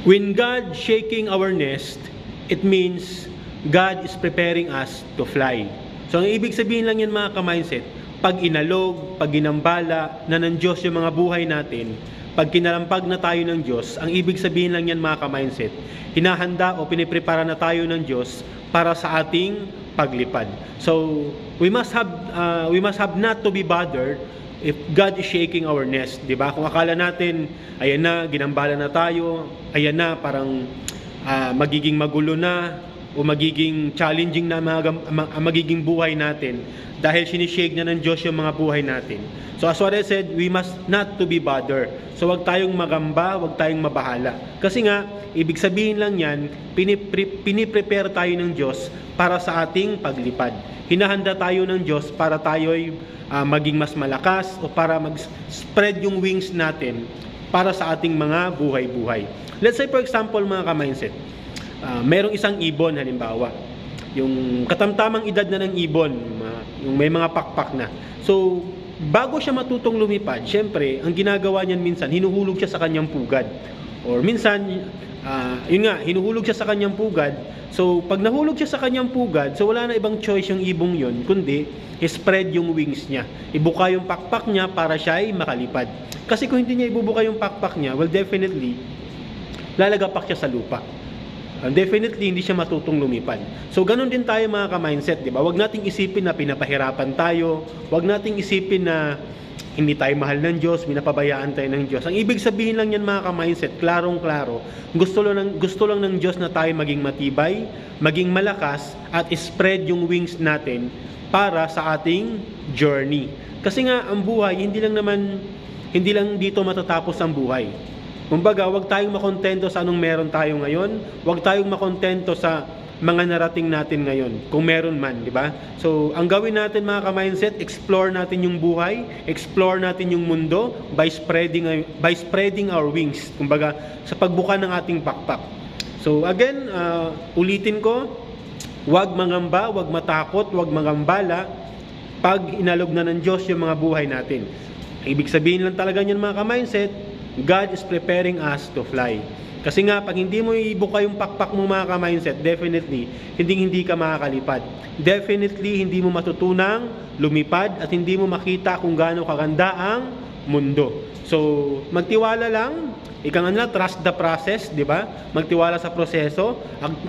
When God shaking our nest, it means God is preparing us to fly. So ang ibig sabihin lang yan mga ka-mindset, pag inalog, pag ginambala na ng Diyos yung mga buhay natin, pag kinalampag na tayo ng Diyos, ang ibig sabihin lang yan mga ka-mindset, hinahanda o piniprepara na tayo ng Diyos para sa ating paglipad. So we must have not to be bothered if God is shaking our nest, di ba? Kung akala natin, ayan na, ginambala na tayo, ayan na, parang magiging magulo na, o magiging challenging na magiging buhay natin, dahil sinishake na ng Diyos yung mga buhay natin. So as what I said, we must not to be bothered. So wag tayong magamba, wag tayong mabahala. Kasi nga, ibig sabihin lang yan, piniprepare tayo ng Diyos para sa ating paglipad. Hinahanda tayo ng Diyos para tayo'y maging mas malakas o para mag-spread yung wings natin para sa ating mga buhay-buhay. Let's say for example mga ka-mindset, merong isang ibon halimbawa, yung katamtamang edad na ng ibon, yung may mga pakpak na. So, bago siya matutong lumipad, syempre, ang ginagawa niyan minsan, hinuhulog siya sa kanyang pugad. Or minsan, yun nga, hinuhulog siya sa kanyang pugad. So, pag nahulog siya sa kanyang pugad, so wala na ibang choice yung ibong yun, kundi spread yung wings niya. Ibuka yung pakpak niya para siya ay makalipad. Kasi kung hindi niya ibubuka yung pakpak niya, well, definitely, lalagapak siya sa lupa. Definitely, hindi siya matutong lumipad. So, ganun din tayo mga ka-mindset, di ba? Huwag nating isipin na pinapahirapan tayo. Huwag nating isipin na hindi tayo mahal ng Diyos, pinapabayaan tayo ng Diyos. Ang ibig sabihin lang yan mga ka-mindset, klarong-klaro, gusto lang ng Diyos na tayo maging matibay, maging malakas, at spread yung wings natin para sa ating journey. Kasi nga, ang buhay, hindi lang dito matatapos ang buhay. Kumbaga, huwag tayong makontento sa anong meron tayo ngayon. Huwag tayong makontento sa mga narating natin ngayon, kung meron man, di ba? So, ang gawin natin mga ka-mindset, explore natin yung buhay, explore natin yung mundo by spreading our wings. Kumbaga, sa pagbuka ng ating pakpak. So, again, ulitin ko, huwag mangamba, huwag matakot, huwag mangambala pag inalog na ng Diyos yung mga buhay natin. Ibig sabihin lang talaga niyan mga ka-mindset, God is preparing us to fly. Kasi nga, pag hindi mo ibuka yung pakpak mo mga ka-mindset, definitely, hindi ka makakalipad. Definitely, hindi mo matutunang lumipad at hindi mo makita kung gaano kaganda ang mundo. So, magtiwala lang, trust the process, di ba? Magtiwala sa proseso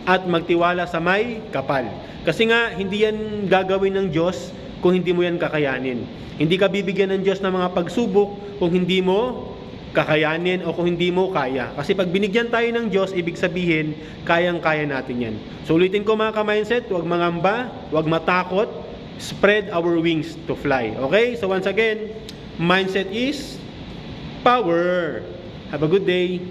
at magtiwala sa may kapal. Kasi nga, hindi yan gagawin ng Diyos kung hindi mo yan kakayanin. Hindi ka bibigyan ng Diyos ng mga pagsubok kung hindi mo kakayanin o kung hindi mo kaya. Kasi pag binigyan tayo ng Diyos, ibig sabihin, kayang-kaya natin yan. So ulitin ko mga ka-mindset, huwag mangamba, huwag matakot, spread our wings to fly. Okay? So once again, mindset is power. Have a good day.